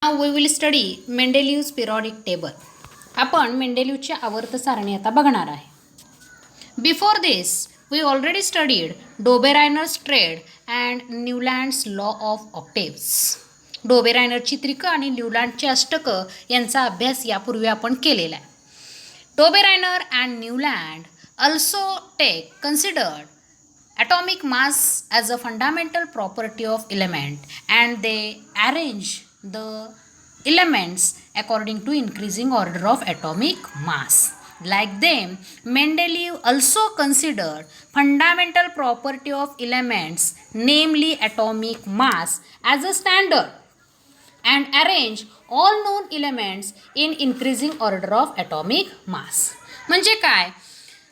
Now we will study Mendeleev's periodic table. आपण मेंडेलिव्हची आवर्त सारणी आता बघणार आहे. Before this, we already studied Dobereiner's trade and Newland's law of octaves. डोबेरायनरची त्रिक आणि न्यूलँडची अष्टक यांचा अभ्यास यापूर्वी आपण केलेला आहे. Dobereiner and Newland also considered atomic mass as a fundamental property of element, and they arrange the elements according to increasing order of atomic mass. Like them, Mendeleev also considered fundamental property of elements, namely atomic mass, as a standard and arrange all known elements in increasing order of atomic mass. म्हणजे काय?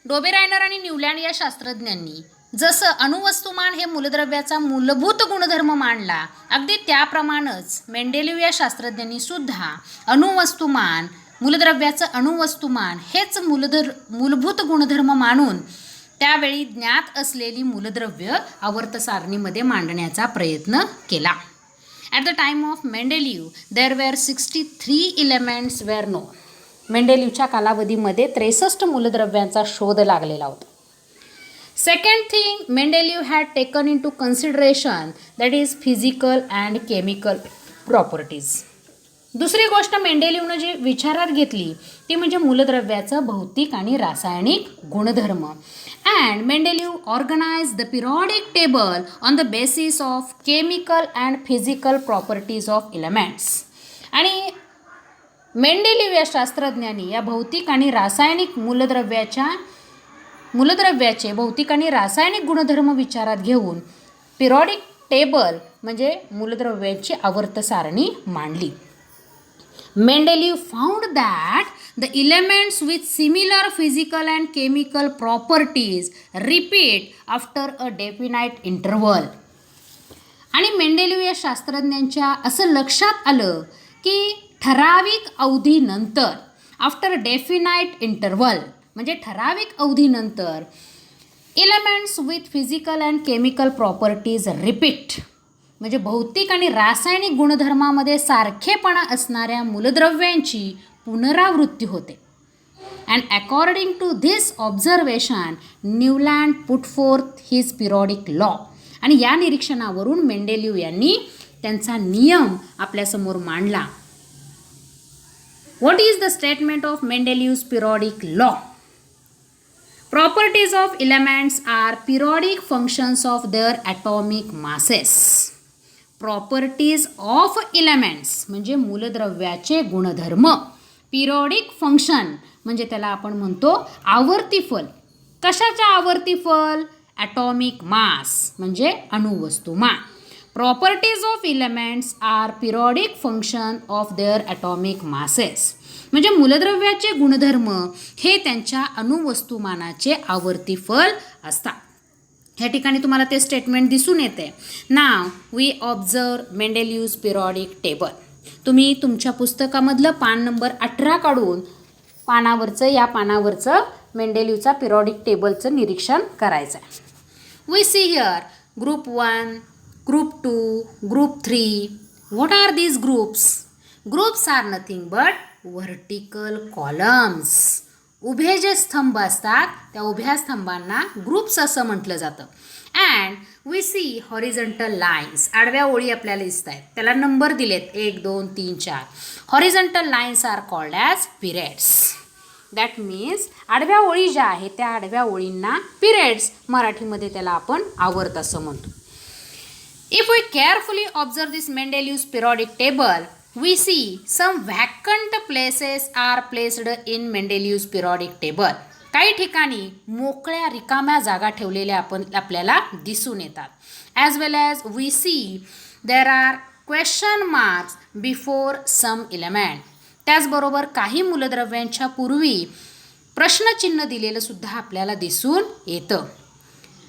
Dobereiner आणि न्यूलँड या शास्त्रज्ञांनी जसं अणुवस्तुमान हे मूलद्रव्याचा मूलभूत गुणधर्म मानला, अगदी त्याप्रमाणेच मेंडेलीव या शास्त्रज्ञांनी सुद्धा अणुवस्तुमान, मूलद्रव्याचं अणुवस्तुमान हेच मूलभूत गुणधर्म मानून त्यावेळी ज्ञात असलेली मूलद्रव्य आवर्त सारणीमध्ये मांडण्याचा प्रयत्न केला. At the time of Mendeleev, there were 63 elements were known. मेंडेलीवच्या कालावधीमध्ये 63 मूलद्रव्यांचा शोध लागलेला होता. Second thing, Mendeleev had taken into consideration, that is physical and chemical properties. दुसरी गोष्ट मेंडेलीवनं जी विचारात घेतली ती म्हणजे मूलद्रव्याचं भौतिक आणि रासायनिक गुणधर्म. And Mendeleev organized the periodic table on the basis of chemical and physical properties of elements. आणि मेंडेलीव या शास्त्रज्ञांनी या भौतिक आणि रासायनिक मूलद्रव्याचे भौतिक आणि रासायनिक गुणधर्म विचारात घेऊन पिरियॉडिक टेबल म्हणजे मूलद्रव्याची आवर्त सारणी मांडली. Mendeleev found that the elements with similar physical and chemical properties repeat after a definite interval. आणि मेंडेलीव या शास्त्रज्ञांच्या असं लक्षात आलं की ठराविक अवधीनंतर आफ्टर डेफिनाइट इंटरवल म्हणजे ठराविक अवधीनंतर elements with physical and chemical properties repeat म्हणजे भौतिक आणि रासायनिक गुणधर्मामध्ये सारखेपणा असणाऱ्या मूलद्रव्यांची पुनरावृत्ती होते. And according to this observation Newland put forth his periodic law. आणि या निरीक्षणावरून मेंडेलीव यांनी त्यांचा नियम आपल्यासमोर मांडला. What is the statement of Mendeleev's periodic law? Properties of elements are periodic functions of their atomic masses. Properties of elements म्हणजे मूलद्रव्याचे गुणधर्म. Periodic function म्हणजे त्याला आपण म्हणतो आवर्तीफल. कशाच्या आवर्तीफल? ॲटॉमिक मास म्हणजे अणुवस्तुमान. Properties of elements are periodic function of their atomic masses. म्हणजे मूलद्रव्याचे गुणधर्म हे त्यांच्या अणुवस्तुमानाचे आवर्तीफल असतात. ह्या ठिकाणी तुम्हाला ते स्टेटमेंट दिसून येते. Now we observe मेंडेलीव्हज periodic table. तुम्ही तुमच्या पुस्तकामधलं पान नंबर 18 काढून या पानावरचं मेंडेलीव्हचा पिरियॉडिक टेबलचं निरीक्षण करायचं आहे. We see here group 1, Group 2, Group 3. What are these groups? Groups are nothing but vertical columns. उभे जे स्तंभ असतात त्या उभ्या स्तंभांना ग्रुप्स असं म्हटलं जातं. And we see horizontal lines. आडव्या ओळी आपल्याला दिसत आहेत, त्याला नंबर दिलेत 1, 2, 3, 4. Horizontal lines are called as periods. That means आडव्या ओळी ज्या आहेत त्या आडव्या ओळींना पिरियड्स, मराठीमध्ये त्याला आपण आवर्त असं म्हणतो. If we carefully observe this Mendeleev's periodic table, we see some vacant places are placed in Mendeleev's periodic table. काही ठिकाणी मोकळ्या रिकाम्या जागा ठेवलेल्या आपल्याला दिसून येतात. As well as we see there are question marks before some element. त्याचबरोबर काही मूलद्रव्यांच्या पूर्वी प्रश्नचिन्ह दिलेलं सुद्धा आपल्याला दिसून येतं.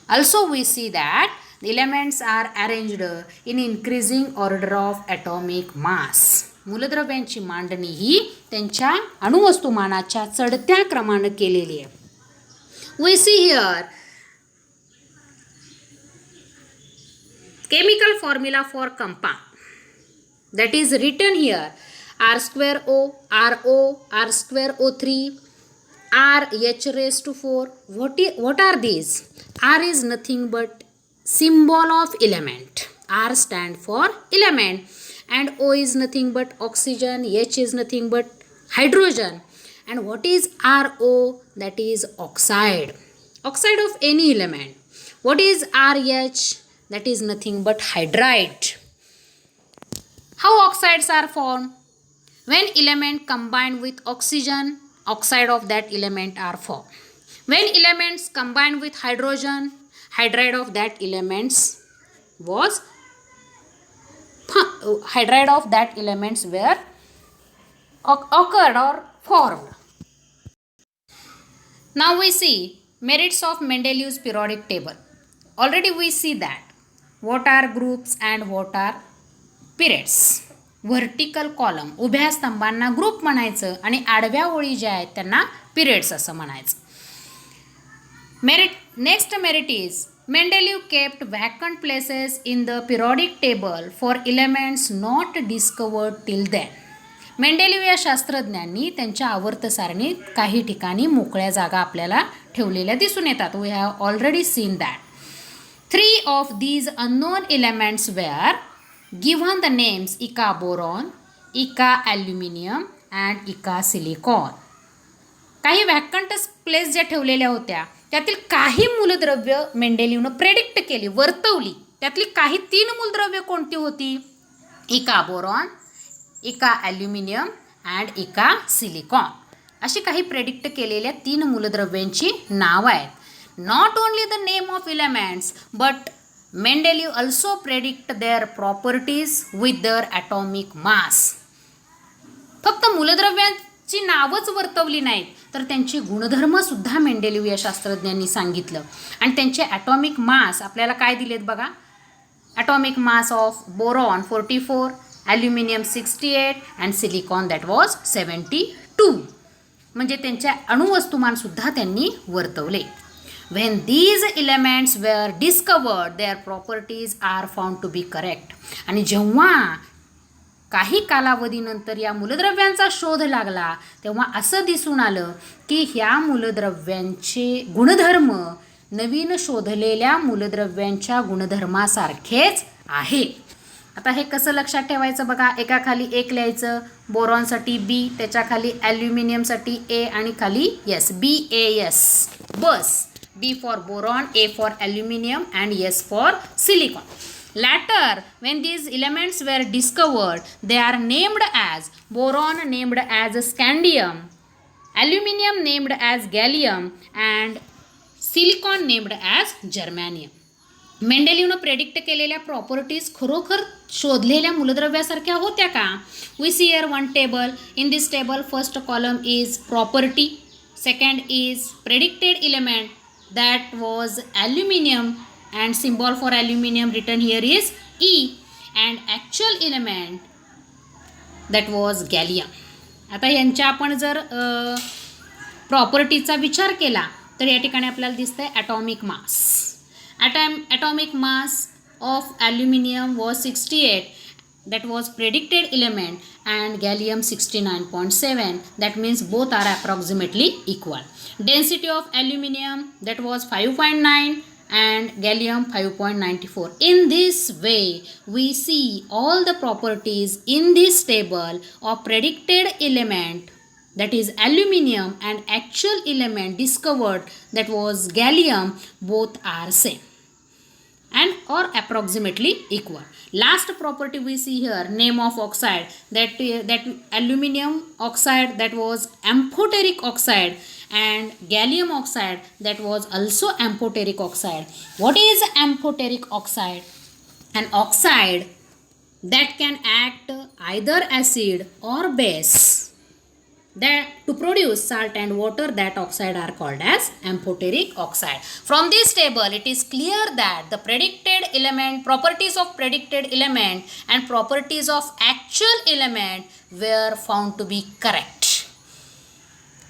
Also we see that the elements are arranged in increasing order of atomic mass. मूलद्रव्यांची मांडणी ही त्यांच्या अणुवस्तुमानाच्या चढत्या क्रमाने केलेली आहे. We see here chemical formula for compound. that is written here, r square o, ro, r square o3, r h raised to 4. What are these? R is nothing but symbol of element. R stand for element, and O is nothing but oxygen, H is nothing but hydrogen. And what is RO? That is oxide. Oxide of any element. What is RH? That is nothing but hydride. How oxides are formed? When element combined with oxygen, oxide of that element are formed. When elements combined with hydrogen, hydride of that elements was hydride of that elements were occurred or formed. Now we see merits of Mendeleev's periodic table. Already we see that what are groups and what are periods. Vertical column, उभ्या स्तंभांना group म्हणायचं आणि आडव्या ओळी ज्या आहेत त्यांना periods असं म्हणायचं. Next merit is Mendeleev kept vacant places in the periodic table for elements not discovered till then. Mendeleev या शास्त्रज्ञांनी त्यांच्या आवर्त सारणीत काही ठिकाणी मोकळ्या जागा आपल्याला ठेवलेल्या दिसून येतात. We have already seen that. 3 of these unknown elements were given the names Ica boron, Ica aluminium and Ica silicon. काही व्हॅकंट प्लेस ज्या ठेवलेल्या होत्या त्यातील काही मूलद्रव्य मेंडेलिवनं प्रेडिक्ट केली, वर्तवली. त्यातली काही 3 मूलद्रव्य कोणती होती? इका बोरॉन, इका ॲल्युमिनियम अँड इका सिलिकॉन. अशी काही प्रेडिक्ट केलेल्या 3 मूलद्रव्यांची नावं आहेत. Not only the name of elements but Mendeleev also predict their properties with their atomic mass. फक्त मूलद्रव्यांची नावच वर्तवली नाहीत तर त्यांचे गुणधर्मसुद्धा मेंडेलिव या शास्त्रज्ञांनी सांगितलं. आणि त्यांचे ॲटॉमिक मास आपल्याला काय दिलेत बघा. Atomic mass of boron 44, aluminium 68 and silicon that was 72. म्हणजे त्यांचे अणुवस्तुमानसुद्धा त्यांनी वर्तवले. When these elements were discovered, their properties are found to be correct. आणि जेव्हा काही कालावधीनंतर या मूलद्रव्यांचा शोध लागला तेव्हा असं दिसून आलं की ह्या मूलद्रव्यांचे गुणधर्म नवीन शोधलेल्या मूलद्रव्यांच्या गुणधर्मासारखेच आहे. आता हे कसं लक्षात ठेवायचं बघा. एका खाली 1 लिहायचं, बोरॉनसाठी B, त्याच्या खाली ॲल्युमिनियमसाठी A आणि खाली S, BAS. Bus. B for boron, A for aluminium and S for silicon. Later, when these elements were discovered, they are named as boron named as scandium, aluminium named as gallium and silicon named as germanium. मेंडेलिवनं predict केलेल्या properties खरोखर शोधलेल्या मूलद्रव्यासारख्या होत्या का? We see here one table. In this table first column is property, second is predicted element that was aluminium and symbol for aluminium written here is E, and actual element that was gallium. आता यांच्या आपण जर प्रॉपर्टीचा विचार केला तर या ठिकाणी आपल्याला दिसतंय atomic mass. Atomic mass of aluminium was 68, that was predicted element, and gallium 69.7. that means both are approximately equal. Density of aluminium that was 5.9 and gallium 5.94. In this way we see all the properties in this table of predicted element that is aluminium and actual element discovered that was gallium, both are same and or approximately equal. Last property we see here, name of oxide, that aluminium oxide that was amphoteric oxide and gallium oxide that was also amphoteric oxide. What is amphoteric oxide? An oxide that can act either acid or base. That to produce salt and water, that oxide are called as amphoteric oxide. From this table it is clear that the predicted element, properties of predicted element and properties of actual element were found to be correct.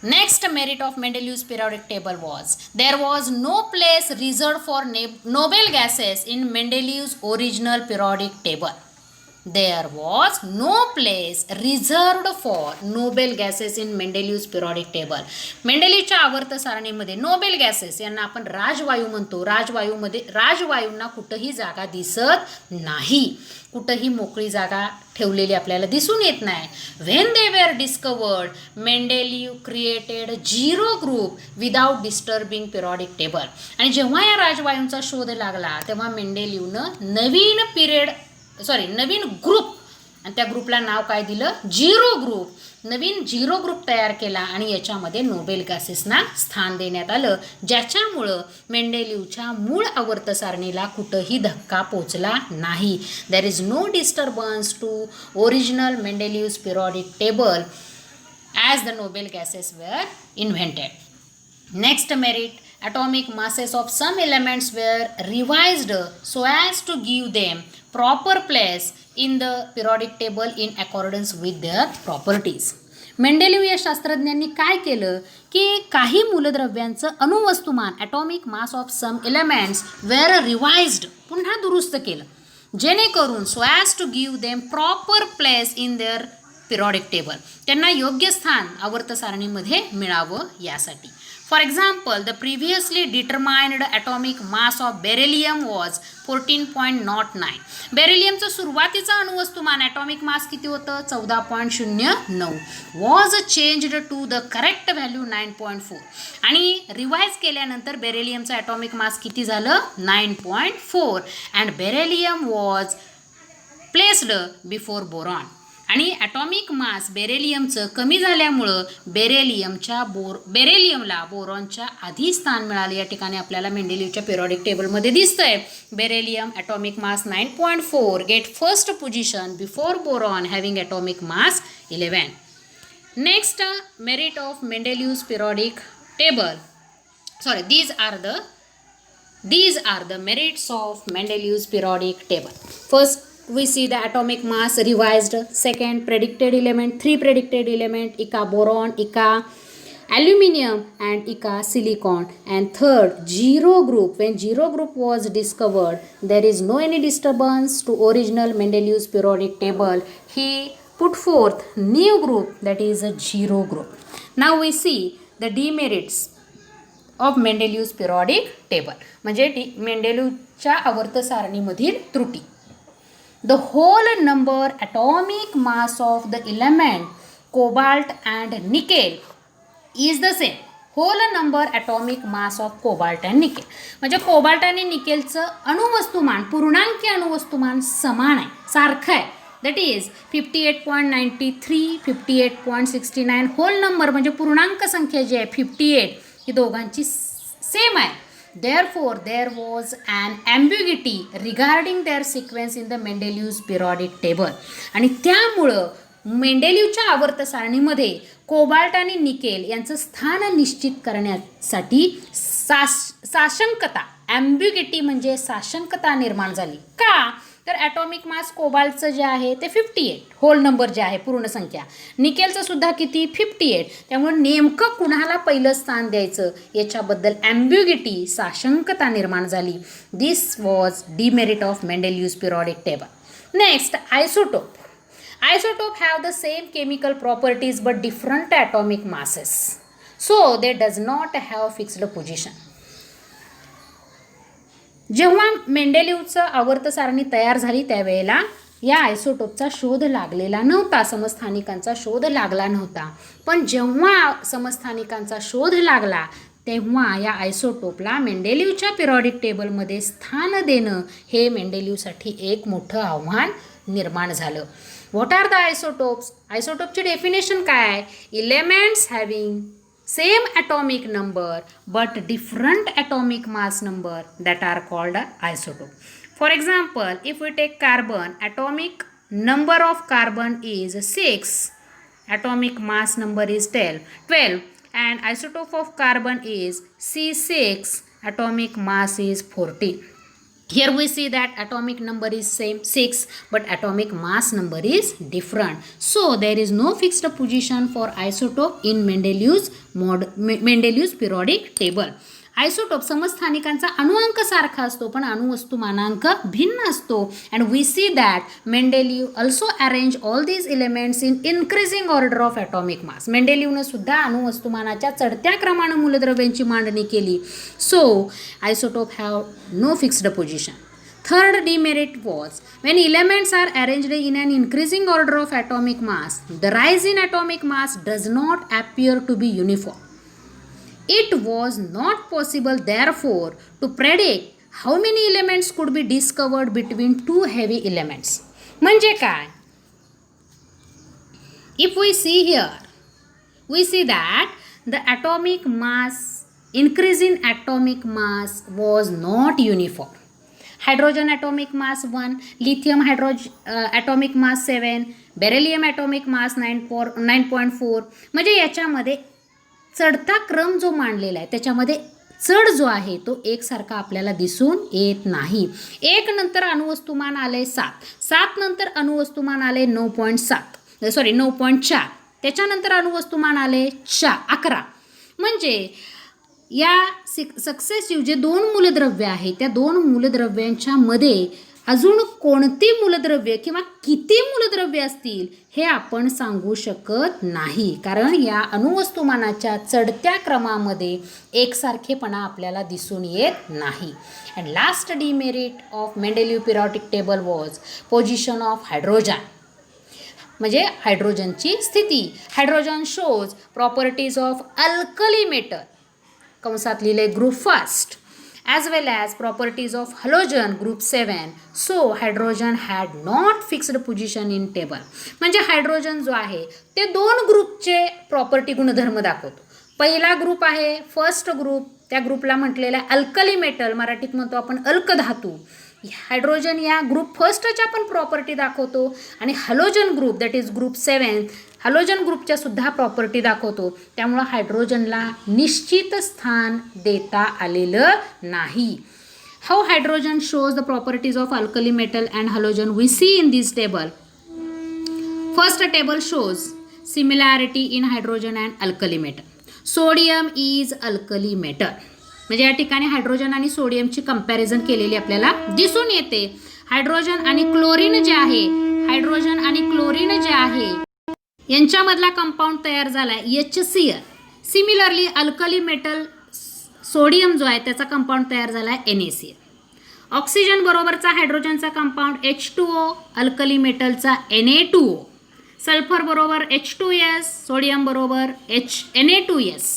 Next merit of Mendeleev's periodic table was there was no place reserved for noble gases in Mendeleev's original periodic table. there was no place reserved for noble gases in Mendeleev's periodic table. मेंडेलीवच्या आवर्त सारणीमध्ये Nobel gases यांना आपण राजवायू म्हणतो. राजवायूंना कुठंही जागा दिसत नाही, कुठंही मोकळी जागा ठेवलेली आपल्याला दिसून येत नाही. When they were discovered, Mendeleev created 0 group without disturbing periodic table. आणि जेव्हा या राजवायूंचा शोध लागला तेव्हा मेंडेलीवनं नवीन ग्रुप, आणि त्या ग्रुपला नाव काय दिलं, 0 ग्रुप. नवीन 0 ग्रुप तयार केला आणि याच्यामध्ये नोबेल गॅसेसना स्थान देण्यात आलं, ज्याच्यामुळं मेंडेलीवच्या मूळ आवर्त सारणीला कुठंही धक्का पोचला नाही. There is no disturbance to original Mendeleev's periodic table as the noble gases were invented. Next merit, atomic masses of some elements were revised so as to give them proper place in the periodic table in accordance with their properties. Mendeleev या शास्त्रज्ञांनी काय केलं की काही मूलद्रव्यांचं अणुवस्तुमान atomic mass of some elements were revised, पुन्हा दुरुस्त केलं, जेणेकरून so as to give them proper place in their periodic table, त्यांना योग्य स्थान आवर्त सारणीमध्ये मिळावं यासाठी. For example, the previously determined atomic mass of beryllium was 14.09. बेरिलियमचं सुरुवातीचं अणुवस्तुमान ॲटॉमिक मास किती होतं, 14.09, was changed to the correct value 9.4. आणि रिवाइज केल्यानंतर बेरिलियमचं ॲटॉमिक मास किती झालं, 9.4, and beryllium was placed before boron. आणि ॲटॉमिक मास बेरिलियमचं कमी झाल्यामुळं बेरिलियमला बोरॉनच्या आधी स्थान मिळालं. या ठिकाणी आपल्याला मेंडेलीवच्या पिरियॉडिक टेबलमध्ये दिसतंय. Beryllium atomic mass 9.4 get first position before boron having atomic mass 11. Next merit of Mendeleev's periodic table, these are the merits of Mendeleev's periodic table. First, we see the atomic mass revised. Second, predicted element, 3 predicted element, Ica boron, Ica aluminium and Ica silicon. And third, 0 group. When 0 group was discovered, there is no any disturbance to original Mendeleev's periodic table. He put forth new group, that is a 0 group. Now we see the demerits of Mendeleev's periodic table. म्हणजे मेंडेलीवच्या आवर्त सारणीमधील त्रुटी. The whole number atomic mass of the element cobalt and nickel is the same. Whole number atomic mass of cobalt and nickel. म्हणजे cobalt आणि निकेलचं अणुवस्तुमान, पूर्णांकी अणुवस्तुमान समान आहे, सारखं आहे. That is 58.93, 58.69. Hole number म्हणजे पूर्णांक संख्या जी आहे 58 ही दोघांची सेम आहे. Therefore, there was an ambiguity regarding their sequence in the Mendeleev's periodic table. आणि त्यामुळं मेंडेलीवच्या आवर्त सारणीमध्ये कोबाल्ट आणि निकेल यांचं स्थान निश्चित करण्यासाठी साशंकता, ॲम्बिग्युटी म्हणजे साशंकता निर्माण झाली. का तर ॲटॉमिक मास कोबाल्टचं जे आहे ते 58, होल नंबर जे आहे पूर्ण संख्या, निकेलचं सुद्धा किती 58. त्यामुळे नेमकं कुणाला पहिलं स्थान द्यायचं याच्याबद्दल ॲम्बिग्युटी, साशंकता निर्माण झाली. This was demerit of Mendeleev's periodic table. Next, isotope. Isotope have the same chemical properties but different atomic masses. So they does not have fixed position. जेव्हा मेंडेलीवचं आवर्त सारणी तयार झाली त्यावेळेला या आयसोटोपचा शोध लागलेला नव्हता, समस्थानिकांचा शोध लागला नव्हता. पण जेव्हा समस्थानिकांचा शोध लागला तेव्हा या आयसोटोपला मेंडेलीवच्या पिरियॉडिक टेबलमध्ये स्थान देणं हे मेंडेलीवसाठी एक मोठं आव्हान निर्माण झालं. What are the isotopes? आयसोटोपची डेफिनेशन काय? Elements having same atomic number but different atomic mass number that are called isotope. For example, if we take carbon, atomic number of carbon is 6, atomic mass number is 12, and isotope of carbon is C6, atomic mass is 14. Here we see that atomic number is same 6 but atomic mass number is different. So there is no fixed position for isotope in Mendeleev's periodic table. Isotope समस्थानिकांचा अणुअंक सारखा असतो पण अणुवस्तुमानांक भिन्न असतो. And we see that Mendeleev also arrange all these elements in increasing order of atomic mass. मेंडेलिव्हनं सुद्धा अणुवस्तुमानाच्या चढत्या क्रमानं मूलद्रव्यांची मांडणी केली. So isotope have no fixed position. Third demerit was when elements are arranged in an increasing order of atomic mass, the rise in atomic mass does not appear to be uniform. It was not possible, therefore, to predict how many elements could be discovered between two heavy elements. म्हणजे काय? If we see here, we see that the atomic mass, increase in atomic mass was not uniform. Hydrogen atomic mass 1, lithium atomic mass 7, beryllium atomic mass 9.4. म्हणजे याच्यामध्ये चढता क्रम जो मांडलेला आहे त्याच्यामध्ये चढ जो आहे तो एकसारखा आपल्याला दिसून येत नाही. 1 नंतर अणुवस्तुमान आले 7 नंतर अणुवस्तुमान आले 9.4, त्याच्यानंतर अणुवस्तुमान आले 11. म्हणजे या सक्सेसिव्ह जे 2 मूलद्रव्य आहेत त्या 2 मूलद्रव्यांच्या मध्ये अजून कोणती मूलद्रव्य किंवा किती मूलद्रव्य असतील हे आपण सांगू शकत नाही, कारण या अणुवस्तुमानाच्या चढत्या क्रमामध्ये एकसारखेपणा आपल्याला दिसून येत नाही. And last demerit of Mendeleev periodic table was position of hydrogen. म्हणजे हायड्रोजनची स्थिती. Hydrogen shows properties of alkali metal, कंसात लिहिले group first, as well as properties of halogen group 7. So hydrogen had not fixed position in table. म्हणजे hydrogen जो आहे ते 2 ग्रुपचे प्रॉपर्टी गुणधर्म दाखवतो. पहिला ग्रुप आहे फर्स्ट ग्रुप, त्या ग्रुपला म्हटलेला अल्कली मेटल, मराठीत म्हणतो आपण अल्कधातू. हायड्रोजन या ग्रुप फर्स्टच्या पण प्रॉपर्टी दाखवतो आणि halogen group that is group 7 halogen ग्रुपच्या सुद्धा प्रॉपर्टी दाखवतो. त्यामुळं हायड्रोजनला निश्चित स्थान देता आलेलं नाही. How hydrogen shows the properties of alkali metal and halogen we see in this table. First table shows similarity in hydrogen and alkali metal. Sodium is alkali metal. म्हणजे या ठिकाणी हायड्रोजन आणि सोडियमची कंपॅरिझन केलेली आपल्याला दिसून येते. हायड्रोजन आणि chlorine जे आहे, हायड्रोजन आणि क्लोरीन जे आहे यांच्यामधला कंपाऊंड तयार झाला आहे HCl. Similarly alkali metal sodium जो आहे त्याचा कंपाऊंड तयार झाला आहे NaCl. ऑक्सिजन बरोबरचा हायड्रोजनचा कंपाऊंड H2O, अल्कली मेटलचा Na2O. सल्फर बरोबर H2S, सोडियम बरोबर Na2S.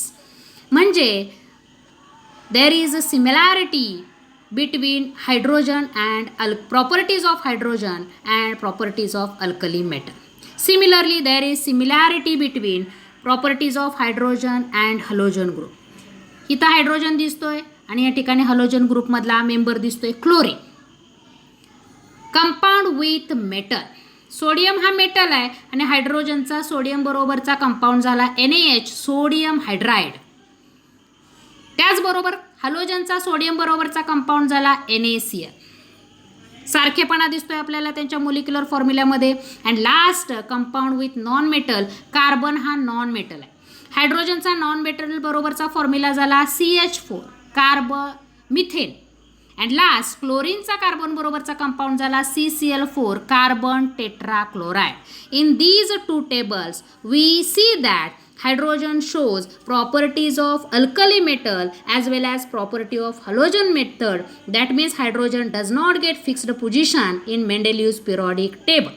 म्हणजे there is a similarity between hydrogen and properties of hydrogen and properties of alkali metal. Similarly, there is similarity between properties of hydrogen and halogen group. इथं hydrogen दिसतोय आणि या ठिकाणी halogen ग्रुपमधला member दिसतोय chlorine. Compound with metal. Sodium हा metal आहे आणि हायड्रोजनचा सोडियम बरोबरचा कंपाऊंड झाला NaH, सोडियम हायड्राइड. त्याचबरोबर हॅलोजनचा सोडियम बरोबरचा कंपाऊंड झाला NaCl. सारखेपणा दिसतोय आपल्याला त्यांच्या मोलिक्युलर फॉर्म्युल्यामध्ये. And last compound with non metal. Carbon हा नॉन मेटल आहे. हायड्रोजनचा नॉन मेटल बरोबरचा फॉर्म्युला झाला CH4, carbon methane. And last क्लोरीनचा कार्बन बरोबरचा कंपाऊंड झाला CCl4, carbon tetrachloride. In these 2 tables we see that hydrogen shows properties of alkali metal as well as property of halogen metal. That means hydrogen does not get fixed position in Mendeleev's periodic table.